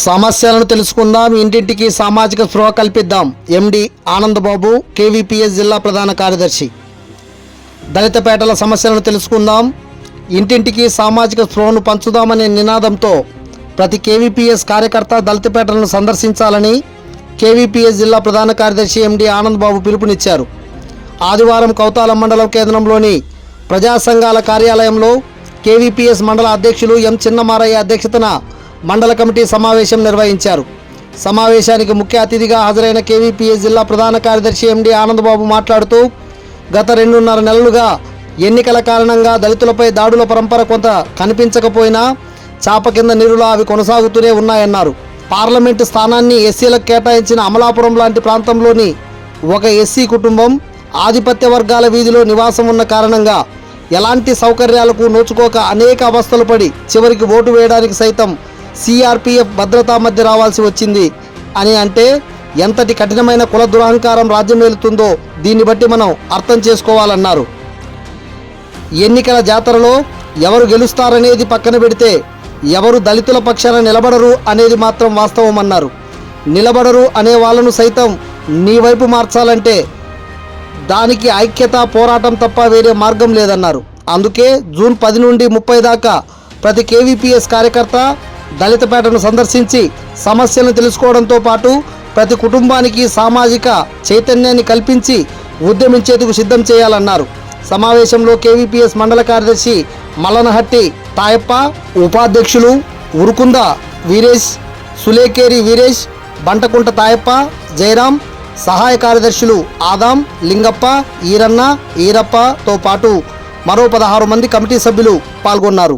సమస్యలను తెలుసుకుందాం, ఇంటింటికి సామాజిక స్పృహ కల్పిద్దాం. ఎండి ఆనందబాబు, కేవీపీఎస్ జిల్లా ప్రధాన కార్యదర్శి. దళితపేటల సమస్యలను తెలుసుకుందాం, ఇంటింటికి సామాజిక స్పృహను పంచుదామనే నినాదంతో ప్రతి కేవీపీఎస్ కార్యకర్త దళితపేటలను సందర్శించాలని కేవీపీఎస్ జిల్లా ప్రధాన కార్యదర్శి ఎండి ఆనందబాబు పిలుపునిచ్చారు. ఆదివారం కౌతాలం మండలం కేంద్రంలోని ప్రజా సంఘాల కార్యాలయంలో కేవీపీఎస్ మండల అధ్యక్షులు ఎం చిన్నమారయ్య అధ్యక్షతన మండల కమిటీ సమావేశం నిర్వహించారు. సమావేశానికి ముఖ్య అతిథిగా హాజరైన కేవీపీఎస్ జిల్లా ప్రధాన కార్యదర్శి ఎండి ఆనందబాబు మాట్లాడుతూ, గత 2.5 నెలలుగా ఎన్నికల కారణంగా దళితులపై దాడుల పరంపర కొంత కనిపించకపోయినా చాప కింద నీరులా అవి కొనసాగుతూనే ఉన్నాయన్నారు. పార్లమెంటు స్థానాన్ని ఎస్సీలకు కేటాయించిన అమలాపురం లాంటి ప్రాంతంలోని ఒక ఎస్సీ కుటుంబం ఆధిపత్య వర్గాల వీధిలో నివాసం ఉన్న కారణంగా ఎలాంటి సౌకర్యాలకు నోచుకోక అనేక అవస్థలు పడి చివరికి ఓటు వేయడానికి సైతం సిఆర్పిఎఫ్ భద్రతా మధ్య రావాల్సి వచ్చింది అని అంటే ఎంతటి కఠినమైన కుల దురహంకారం రాజ్యమేలుతుందో దీన్ని బట్టి మనం అర్థం చేసుకోవాలన్నారు. ఎన్నికల జాతరలో ఎవరు గెలుస్తారనేది పక్కన పెడితే ఎవరు దళితుల పక్షాన నిలబడరు అనేది మాత్రం వాస్తవమన్నారు. నిలబడరు అనే వాళ్ళను సైతం నీ వైపు మార్చాలంటే దానికి ఐక్యత, పోరాటం తప్ప వేరే మార్గం లేదన్నారు. అందుకే జూన్ 10 నుండి 30 దాకా ప్రతి కేవీపీఎస్ కార్యకర్త దళితపేటను సందర్శించి సమస్యలను తెలుసుకోవడంతో పాటు ప్రతి కుటుంబానికి సామాజిక చైతన్యాన్ని కల్పించి ఉద్యమించేందుకు సిద్ధం చేయాలన్నారు. సమావేశంలో కేవీపీఎస్ మండల కార్యదర్శి మల్లనహట్టి తాయప్ప, ఉపాధ్యక్షులు ఉరుకుంద వీరేష్, సులేకేరి వీరేష్, బంటకుంట తాయప్ప, జయరాం, సహాయ కార్యదర్శులు ఆదాం, లింగప్ప, ఈరన్న, ఈరప్పతో పాటు మరో 16 మంది కమిటీ సభ్యులు పాల్గొన్నారు.